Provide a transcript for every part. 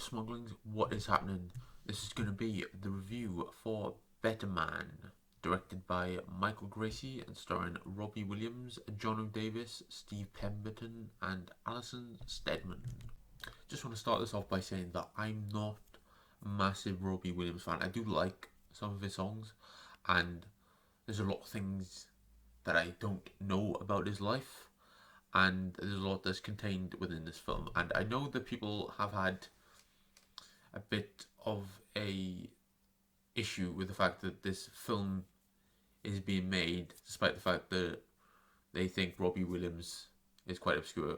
Smauglings, what is happening? This is going to be the review for Better Man, directed by Michael Gracey and starring Robbie Williams, Jonno Davies, Steve Pemberton, and Alison Steadman. Just want to start this off by saying that I'm not a massive Robbie Williams fan. I do like some of his songs, and there's a lot of things that I don't know about his life, and there's a lot that's contained within this film. And I know that people have had a bit of a issue with the fact that this film is being made, despite the fact that they think Robbie Williams is quite obscure.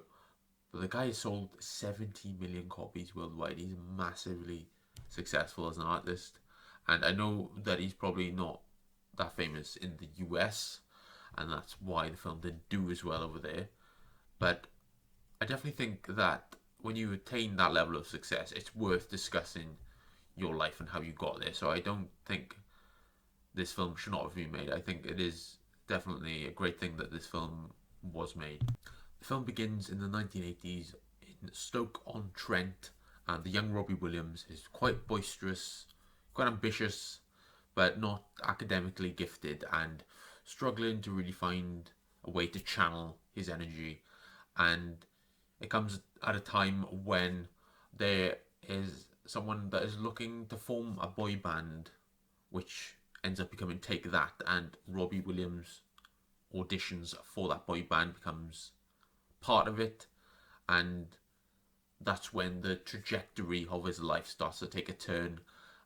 But the guy has sold 70 million copies worldwide. He's massively successful as an artist, and I know that he's probably not that famous in the US, and that's why the film didn't do as well over there. But I definitely think that when you attain that level of success, it's worth discussing your life and how you got there. So I don't think this film should not have been made. I think it is definitely a great thing that this film was made. The film begins in the 1980s in Stoke-on-Trent, and the young Robbie Williams is quite boisterous, quite ambitious, but not academically gifted, and struggling to really find a way to channel his energy. And it comes at a time when there is someone that is looking to form a boy band, which ends up becoming Take That, and Robbie Williams auditions for that boy band, becomes part of it, and that's when the trajectory of his life starts to take a turn,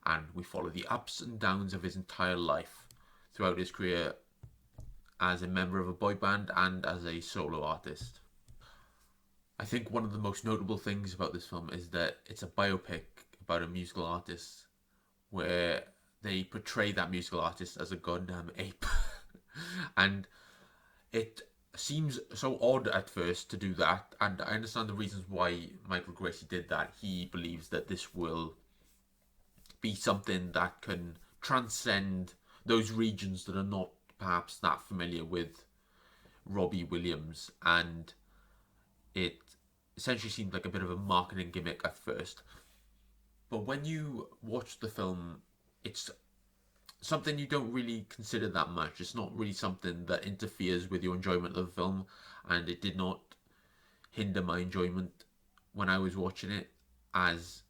and we follow the ups and downs of his entire life throughout his career as a member of a boy band and as a solo artist. I think one of the most notable things about this film is that it's a biopic about a musical artist, where they portray that musical artist as a goddamn ape. And it seems so odd at first to do that, and I understand the reasons why Michael Gracey did that. He believes that this will be something that can transcend those regions that are not perhaps that familiar with Robbie Williams, and it essentially seemed like a bit of a marketing gimmick at first. But when you watch the film, it's something you don't really consider that much. It's not really something that interferes with your enjoyment of the film, and it did not hinder my enjoyment when I was watching it, as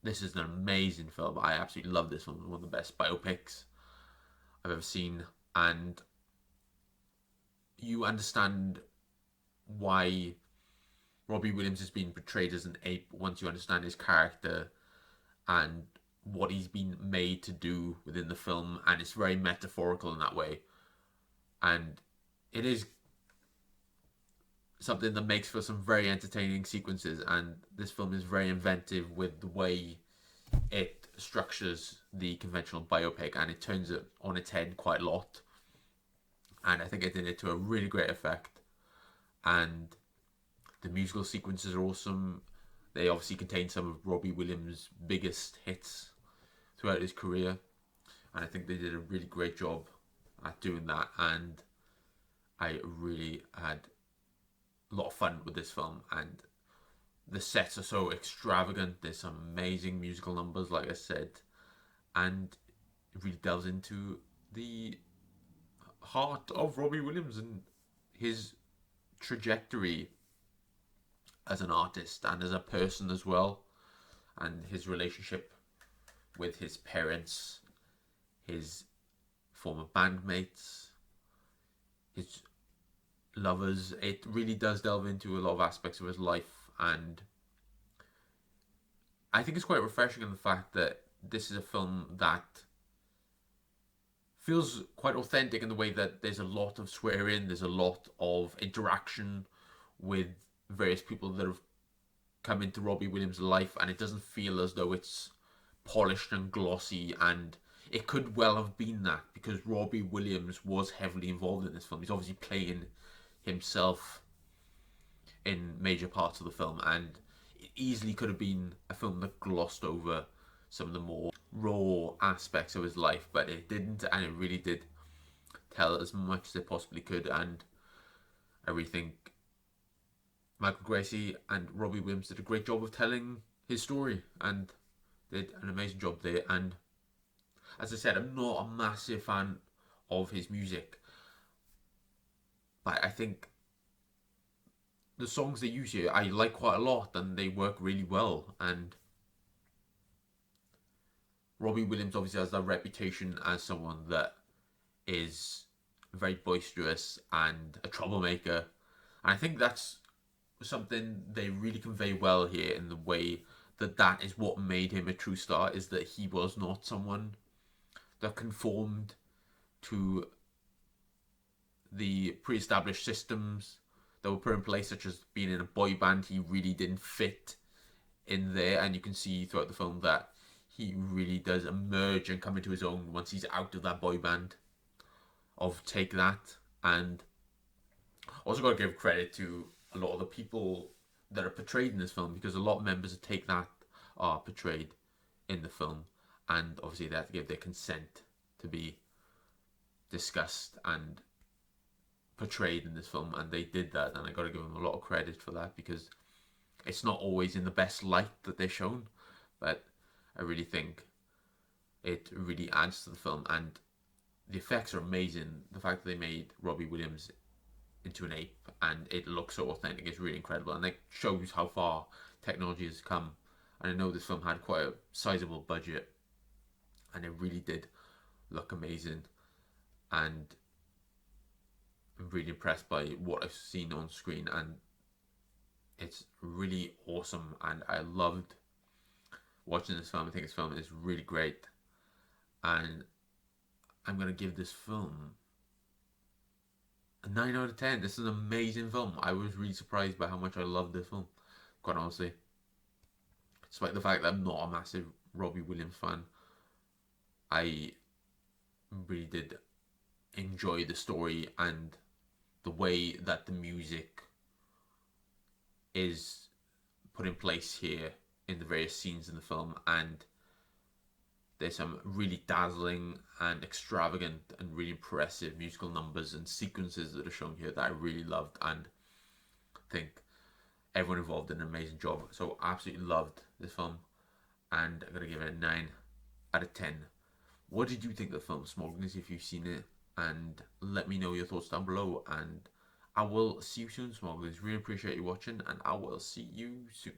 this is an amazing film. I absolutely love this one. It's one of the best biopics I've ever seen, and you understand why Robbie Williams is being portrayed as an ape once you understand his character and what he's been made to do within the film, and it's very metaphorical in that way, and it is something that makes for some very entertaining sequences. And this film is very inventive with the way it structures the conventional biopic, and it turns it on its head quite a lot, and I think it did it to a really great effect. And the musical sequences are awesome. They obviously contain some of Robbie Williams' biggest hits throughout his career, and I think they did a really great job at doing that, and I really had a lot of fun with this film. And the sets are so extravagant. There's some amazing musical numbers, like I said, and it really delves into the heart of Robbie Williams and his trajectory as an artist and as a person as well, and his relationship with his parents, his former bandmates, his lovers. It really does delve into a lot of aspects of his life, and I think it's quite refreshing in the fact that this is a film that feels quite authentic in the way that there's a lot of swearing, there's a lot of interaction with various people that have come into Robbie Williams' life, and it doesn't feel as though it's polished and glossy, and it could well have been that, because Robbie Williams was heavily involved in this film. He's obviously playing himself in major parts of the film, and it easily could have been a film that glossed over some of the more raw aspects of his life, but it didn't, and it really did tell as much as it possibly could. And I really think Michael Gracey and Robbie Williams did a great job of telling his story and did an amazing job there. And as I said, I'm not a massive fan of his music, but I think the songs they use here I like quite a lot and they work really well. And Robbie Williams obviously has that reputation as someone that is very boisterous and a troublemaker. And I think that's something they really convey well here in the way that that is what made him a true star, is that he was not someone that conformed to the pre-established systems that were put in place, such as being in a boy band. He really didn't fit in there, and you can see throughout the film that he really does emerge and come into his own once he's out of that boy band of Take That. And also got to give credit to a lot of the people that are portrayed in this film, because a lot of members of Take That are portrayed in the film, and obviously they have to give their consent to be discussed and portrayed in this film, and they did that, and I got to give them a lot of credit for that, because it's not always in the best light that they're shown, but I really think it really adds to the film. And the effects are amazing. The fact that they made Robbie Williams into an ape and it looks so authentic is really incredible, and it shows how far technology has come. And I know this film had quite a sizable budget, and it really did look amazing, and I'm really impressed by what I've seen on screen, and it's really awesome. And I loved watching this film. I think this film is really great, and I'm going to give this film a 9 out of 10. This is an amazing film. I was really surprised by how much I loved this film, quite honestly. Despite the fact that I'm not a massive Robbie Williams fan, I really did enjoy the story and the way that the music is put in place here in the various scenes in the film. And there's some really dazzling and extravagant and really impressive musical numbers and sequences that are shown here that I really loved, and I think everyone involved did an amazing job. So I absolutely loved this film, and I'm going to give it a 9 out of 10. What did you think of the film Smauglings, if you've seen it? And let me know your thoughts down below, and I will see you soon, Smauglings. Really appreciate you watching, and I will see you soon.